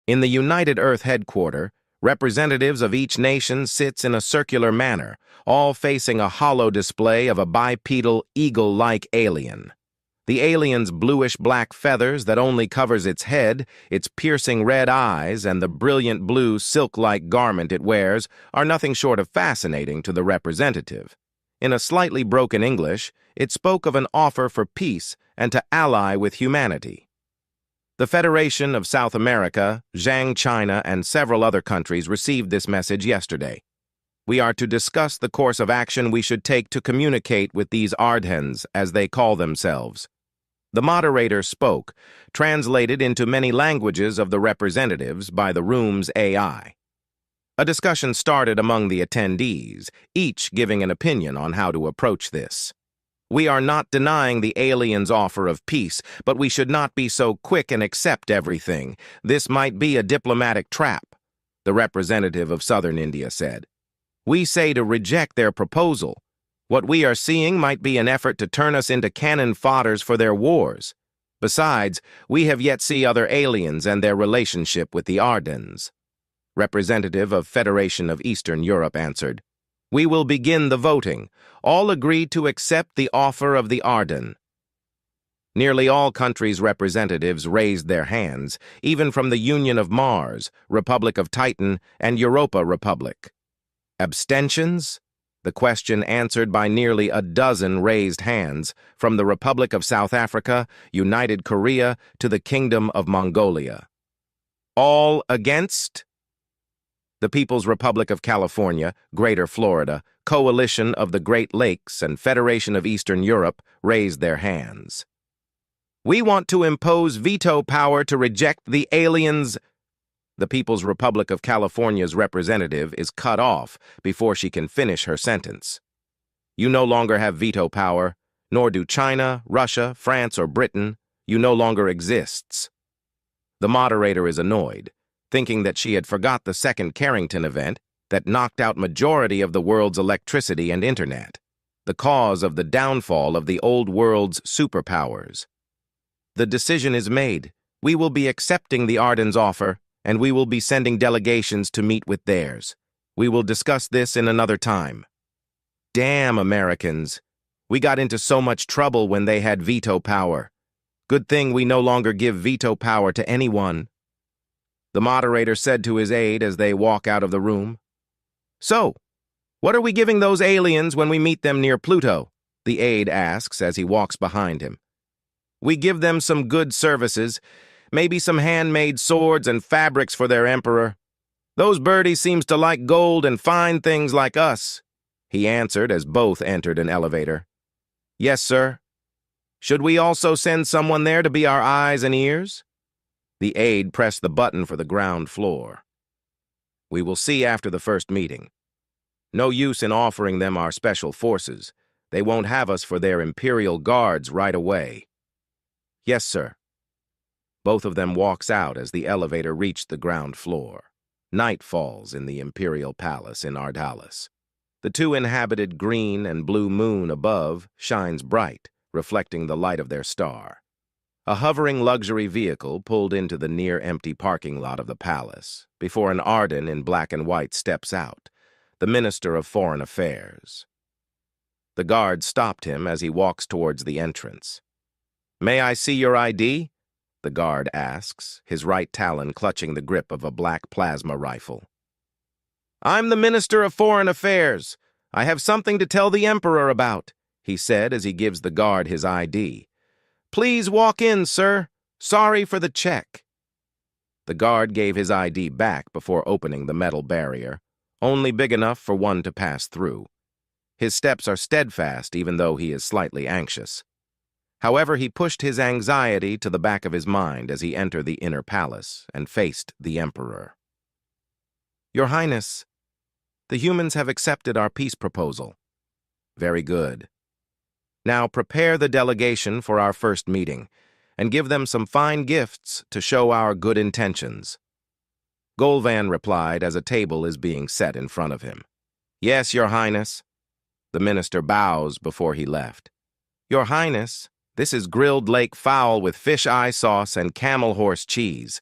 In the United Earth headquarters, representatives of each nation sits in a circular manner, all facing a hollow display of a bipedal, eagle-like alien. The alien's bluish-black feathers that only covers its head, its piercing red eyes, and the brilliant blue silk-like garment it wears are nothing short of fascinating to the representative. In a slightly broken English, it spoke of an offer for peace and to ally with humanity. The Federation of South America, Zhang China, and several other countries received this message yesterday. We are to discuss the course of action we should take to communicate with these ARDHENs, as they call themselves. The moderator spoke, translated into many languages of the representatives by the room's AI. A discussion started among the attendees, each giving an opinion on how to approach this. We are not denying the aliens' offer of peace, but we should not be so quick and accept everything. This might be a diplomatic trap, the representative of Southern India said. We say to reject their proposal. What we are seeing might be an effort to turn us into cannon fodders for their wars. Besides, we have yet seen other aliens and their relationship with the ARDHENs. Representative of Federation of Eastern Europe answered, We will begin the voting. All agree to accept the offer of the ARDHEN. Nearly all countries' representatives raised their hands, even from the Union of Mars, Republic of Titan, and Europa Republic. Abstentions? The question answered by nearly a dozen raised hands, from the Republic of South Africa, United Korea, to the Kingdom of Mongolia. All against? The People's Republic of California, Greater Florida, Coalition of the Great Lakes, and Federation of Eastern Europe raised their hands. We want to impose veto power to reject the aliens. The People's Republic of California's representative is cut off before she can finish her sentence. You no longer have veto power, nor do China, Russia, France, or Britain. You no longer exists. The moderator is annoyed, thinking that she had forgot the second Carrington event that knocked out majority of the world's electricity and internet, the cause of the downfall of the old world's superpowers. The decision is made. We will be accepting the ARDHEN's offer, and we will be sending delegations to meet with theirs. We will discuss this in another time. Damn Americans. We got into so much trouble when they had veto power. Good thing we no longer give veto power to anyone. The moderator said to his aide as they walk out of the room. So, what are we giving those aliens when we meet them near Pluto? The aide asks as he walks behind him. We give them some good services, maybe some handmade swords and fabrics for their emperor. Those birdies seems to like gold and fine things like us, he answered as both entered an elevator. Yes, sir. Should we also send someone there to be our eyes and ears? The aide pressed the button for the ground floor. We will see after the first meeting. No use in offering them our special forces. They won't have us for their Imperial Guards right away. Yes, sir. Both of them walks out as the elevator reached the ground floor. Night falls in the Imperial Palace in Ardalis. The two-inhabited green and blue moon above shines bright, reflecting the light of their star. A hovering luxury vehicle pulled into the near-empty parking lot of the palace, before an ARDHEN in black and white steps out, the Minister of Foreign Affairs. The guard stopped him as he walks towards the entrance. May I see your ID? The guard asks, his right talon clutching the grip of a black plasma rifle. I'm the Minister of Foreign Affairs. I have something to tell the Emperor about, he said as he gives the guard his ID. Please walk in, sir. Sorry for the check. The guard gave his ID back before opening the metal barrier, only big enough for one to pass through. His steps are steadfast even though he is slightly anxious. However, he pushed his anxiety to the back of his mind as he entered the inner palace and faced the Emperor. Your Highness, the humans have accepted our peace proposal. Very good. Now prepare the delegation for our first meeting, and give them some fine gifts to show our good intentions. Golvan replied as a table is being set in front of him. Yes, Your Highness. The minister bows before he left. Your Highness, this is grilled lake fowl with fish eye sauce and camel horse cheese.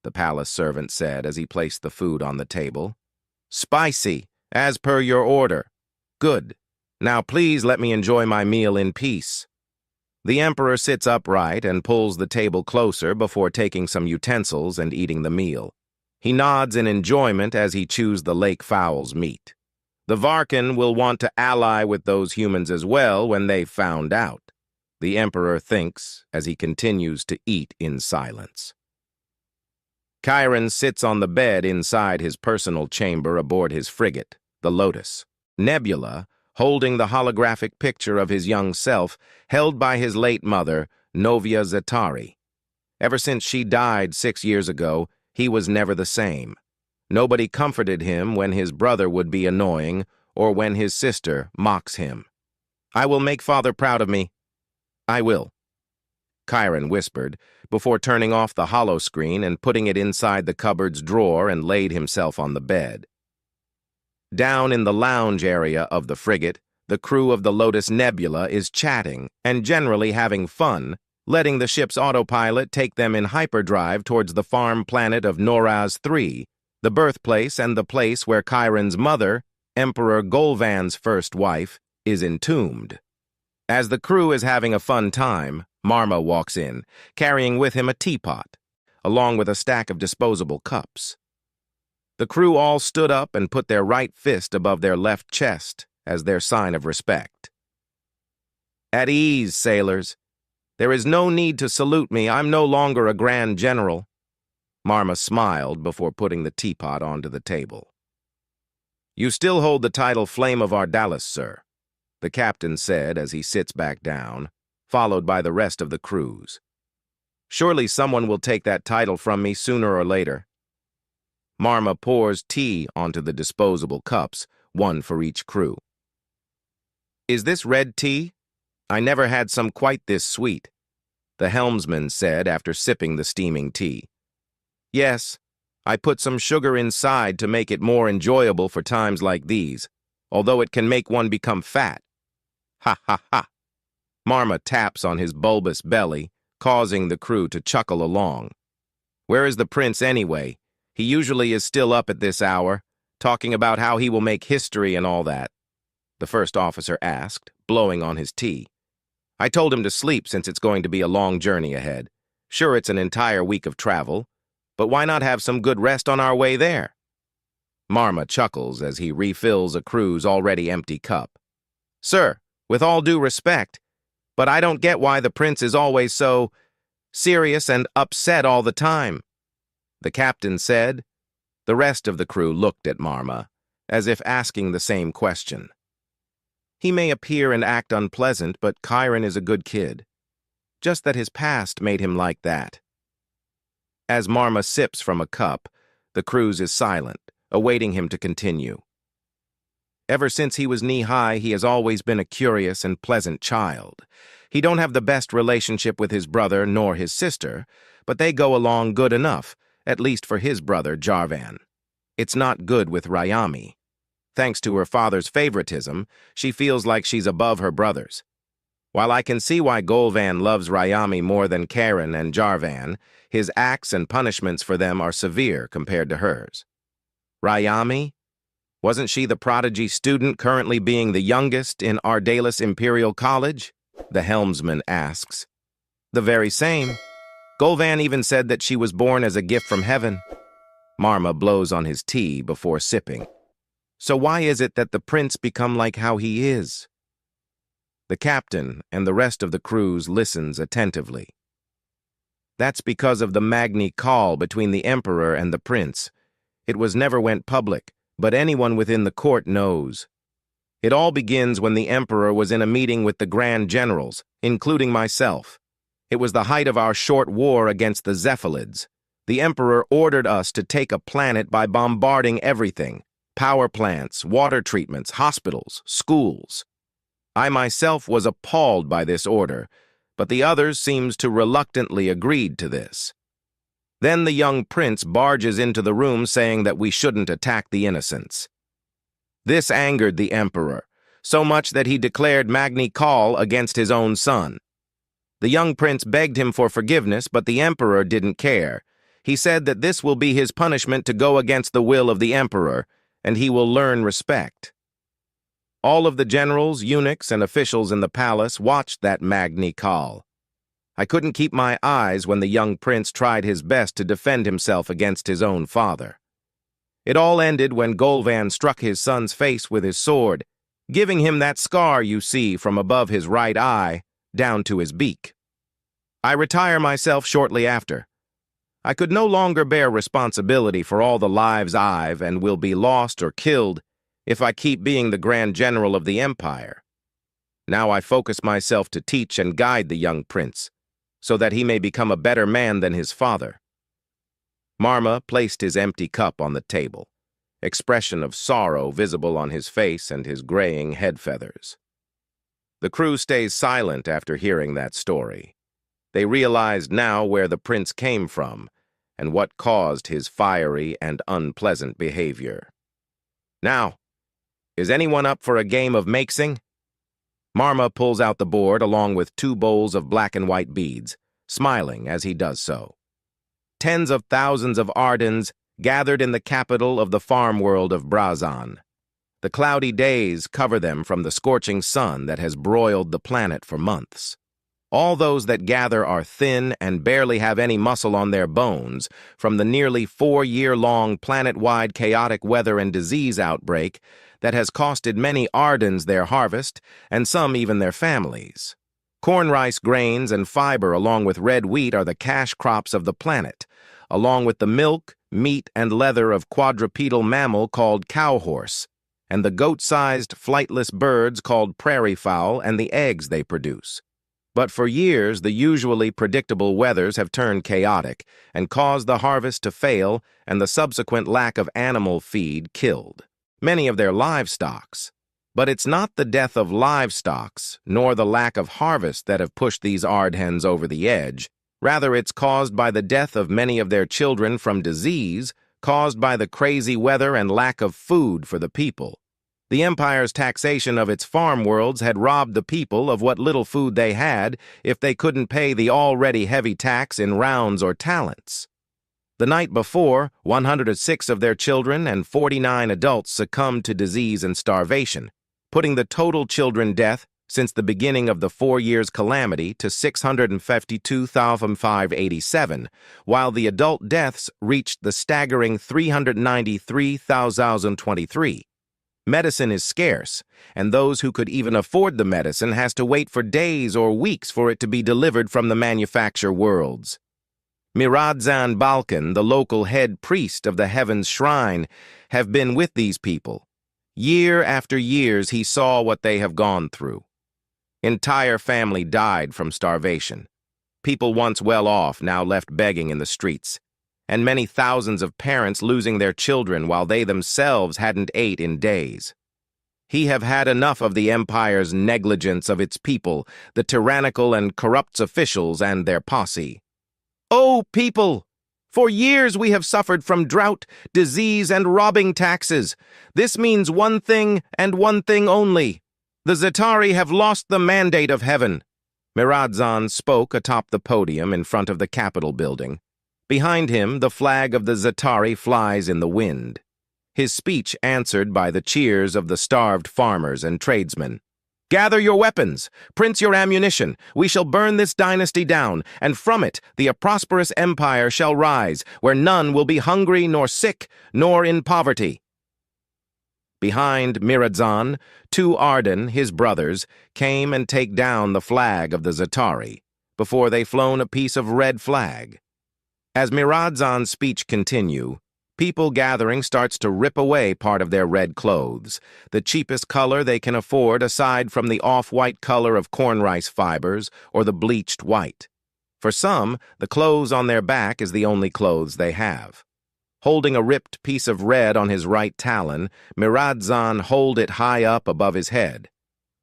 the palace servant said as he placed the food on the table. Spicy, as per your order. Good. Now please let me enjoy my meal in peace. The emperor sits upright and pulls the table closer before taking some utensils and eating the meal. He nods in enjoyment as he chews the lake fowl's meat. The Varkin will want to ally with those humans as well when they've found out, the emperor thinks as he continues to eat in silence. Chiron sits on the bed inside his personal chamber aboard his frigate, the Lotus. Nebula, holding the holographic picture of his young self, held by his late mother, Novia Zetari. Ever since she died 6 years ago, he was never the same. Nobody comforted him when his brother would be annoying or when his sister mocks him. I will make father proud of me. I will, Chiron whispered, before turning off the holoscreen and putting it inside the cupboard's drawer and laid himself on the bed. Down in the lounge area of the frigate, the crew of the Lotus Nebula is chatting and generally having fun, letting the ship's autopilot take them in hyperdrive towards the farm planet of Noraz 3, the birthplace and the place where Chiron's mother, Emperor Golvan's first wife, is entombed. As the crew is having a fun time, Marma walks in, carrying with him a teapot, along with a stack of disposable cups. The crew all stood up and put their right fist above their left chest as their sign of respect. At ease, sailors. There is no need to salute me. I'm no longer a grand general. Marma smiled before putting the teapot onto the table. You still hold the title Flame of Ardalis, sir, the captain said as he sits back down, followed by the rest of the crews. Surely someone will take that title from me sooner or later. Marma pours tea onto the disposable cups, one for each crew. Is this red tea? I never had some quite this sweet, the helmsman said after sipping the steaming tea. Yes, I put some sugar inside to make it more enjoyable for times like these, although it can make one become fat. Ha ha ha. Marma taps on his bulbous belly, causing the crew to chuckle along. Where is the prince anyway? He usually is still up at this hour, talking about how he will make history and all that, the first officer asked, blowing on his tea. I told him to sleep since it's going to be a long journey ahead. Sure, it's an entire week of travel, but why not have some good rest on our way there? Marma chuckles as he refills a crew's already empty cup. Sir, with all due respect, but I don't get why the prince is always so serious and upset all the time, the captain said. The rest of the crew looked at Marma, as if asking the same question. He may appear and act unpleasant, but Chiron is a good kid. Just that his past made him like that. As Marma sips from a cup, the crews is silent, awaiting him to continue. Ever since he was knee-high, he has always been a curious and pleasant child. He don't have the best relationship with his brother nor his sister, but they go along good enough, at least for his brother, Jarvan. It's not good with Rayami. Thanks to her father's favoritism, she feels like she's above her brothers. While I can see why Golvan loves Rayami more than Karen and Jarvan, his acts and punishments for them are severe compared to hers. Rayami? Wasn't she the prodigy student currently being the youngest in Ardalis Imperial College? The helmsman asks. The very same. Golvan even said that she was born as a gift from heaven. Marma blows on his tea before sipping. So why is it that the prince become like how he is? The captain and the rest of the crews listens attentively. That's because of the Magni call between the emperor and the prince. It was never went public, but anyone within the court knows. It all begins when the emperor was in a meeting with the grand generals, including myself. It was the height of our short war against the Zephalids. The emperor ordered us to take a planet by bombarding everything. Power plants, water treatments, hospitals, schools. I myself was appalled by this order, but the others seems to reluctantly agreed to this. Then the young prince barges into the room saying that we shouldn't attack the innocents. This angered the emperor, so much that he declared Magni Call against his own son. The young prince begged him for forgiveness, but the emperor didn't care. He said that this will be his punishment to go against the will of the emperor, and he will learn respect. All of the generals, eunuchs, and officials in the palace watched that Magni call. I couldn't keep my eyes when the young prince tried his best to defend himself against his own father. It all ended when Golvan struck his son's face with his sword, giving him that scar you see from above his right eye down to his beak. I retire myself shortly after. I could no longer bear responsibility for all the lives I've and will be lost or killed if I keep being the Grand General of the Empire. Now I focus myself to teach and guide the young prince, so that he may become a better man than his father. Marma placed his empty cup on the table, expression of sorrow visible on his face and his graying head feathers. The crew stays silent after hearing that story. They realized now where the prince came from and what caused his fiery and unpleasant behavior. Now, is anyone up for a game of makesing? Marma pulls out the board along with 2 bowls of black and white beads, smiling as he does so. Tens of thousands of Ardhens gathered in the capital of the farm world of Brazan. The cloudy days cover them from the scorching sun that has broiled the planet for months. All those that gather are thin and barely have any muscle on their bones from the nearly 4-year-long planet-wide chaotic weather and disease outbreak that has costed many Ardhens their harvest and some even their families. Corn, rice, grains, and fiber along with red wheat are the cash crops of the planet, along with the milk, meat, and leather of quadrupedal mammal called cowhorse, and the goat-sized flightless birds called prairie fowl and the eggs they produce. But for years, the usually predictable weathers have turned chaotic and caused the harvest to fail and the subsequent lack of animal feed killed many of their livestocks. But it's not the death of livestocks, nor the lack of harvest that have pushed these Ardhens over the edge. Rather, it's caused by the death of many of their children from disease, caused by the crazy weather and lack of food for the people. The Empire's taxation of its farm worlds had robbed the people of what little food they had if they couldn't pay the already heavy tax in rounds or talents. The night before, 106 of their children and 49 adults succumbed to disease and starvation, putting the total children death since the beginning of the 4 years calamity to 652,587, while the adult deaths reached the staggering 393,023. Medicine is scarce, and those who could even afford the medicine has to wait for days or weeks for it to be delivered from the manufacture worlds. Miradzan Balkan, the local head priest of the Heaven's Shrine, have been with these people. Year after years he saw what they have gone through. Entire family died from starvation. People once well off now left begging in the streets, and many thousands of parents losing their children while they themselves hadn't ate in days. He have had enough of the Empire's negligence of its people, the tyrannical and corrupt officials and their posse. Oh, people! For years we have suffered from drought, disease, and robbing taxes. This means one thing and one thing only. The Za'atari have lost the mandate of heaven. Miradzan spoke atop the podium in front of the Capitol building. Behind him, the flag of the Za'atari flies in the wind. His speech answered by the cheers of the starved farmers and tradesmen. Gather your weapons, print your ammunition. We shall burn this dynasty down, and from it a prosperous empire shall rise, where none will be hungry nor sick nor in poverty. Behind Miradzan, 2 Ardhen, his brothers, came and take down the flag of the Za'atari, before they flown a piece of red flag. As Miradzan's speech continued, people gathering starts to rip away part of their red clothes, the cheapest color they can afford aside from the off-white color of corn rice fibers or the bleached white. For some, the clothes on their back is the only clothes they have. Holding a ripped piece of red on his right talon, Miradzan hold it high up above his head.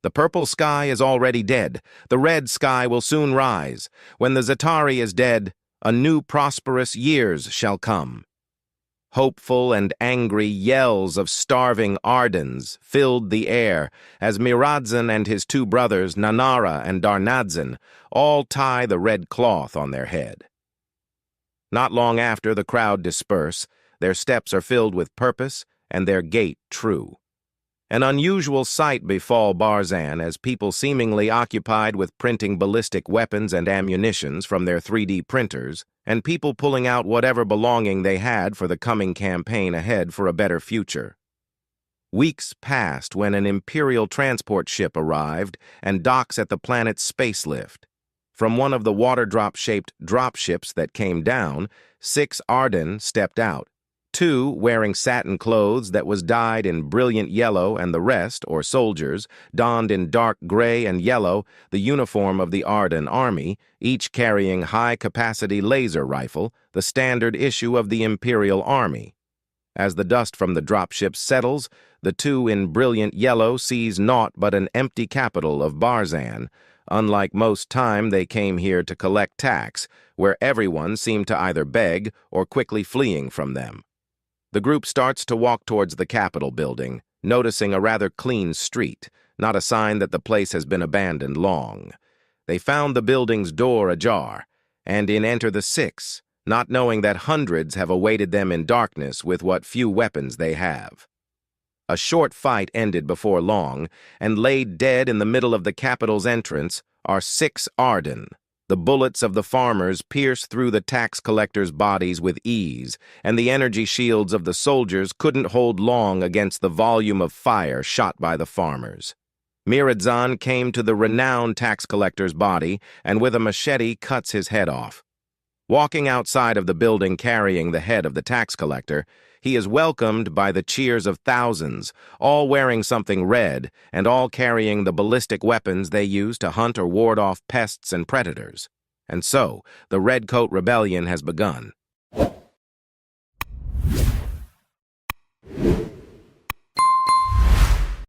The purple sky is already dead. The red sky will soon rise. When the Za'atari is dead, a new prosperous years shall come. Hopeful and angry yells of starving Ardhens filled the air as Miradzan and his 2 brothers, Nanara and Darnadzan, all tie the red cloth on their head. Not long after, the crowd disperse, their steps are filled with purpose, and their gait true. An unusual sight befall Barzan as people seemingly occupied with printing ballistic weapons and ammunitions from their 3D printers, and people pulling out whatever belonging they had for the coming campaign ahead for a better future. Weeks passed when an Imperial transport ship arrived and docks at the planet's space lift. From one of the water-drop-shaped dropships that came down, 6 ARDHEN stepped out. 2 wearing satin clothes that was dyed in brilliant yellow, and the rest, or soldiers, donned in dark gray and yellow, the uniform of the ARDHEN army, each carrying high-capacity laser rifle, the standard issue of the Imperial Army. As the dust from the dropship settles, the 2 in brilliant yellow sees naught but an empty capital of Barzan. Unlike most time, they came here to collect tax, where everyone seemed to either beg or quickly fleeing from them. The group starts to walk towards the Capitol building, noticing a rather clean street, not a sign that the place has been abandoned long. They found the building's door ajar, and in enter the 6, not knowing that hundreds have awaited them in darkness with what few weapons they have. A short fight ended before long, and laid dead in the middle of the Capitol's entrance are 6 ARDHEN. The bullets of the farmers pierce through the tax collectors' bodies with ease, and the energy shields of the soldiers couldn't hold long against the volume of fire shot by the farmers. Miridzan came to the renowned tax collector's body and with a machete cuts his head off. Walking outside of the building carrying the head of the tax collector, he is welcomed by the cheers of thousands, all wearing something red and all carrying the ballistic weapons they use to hunt or ward off pests and predators. And so, the Redcoat Rebellion has begun.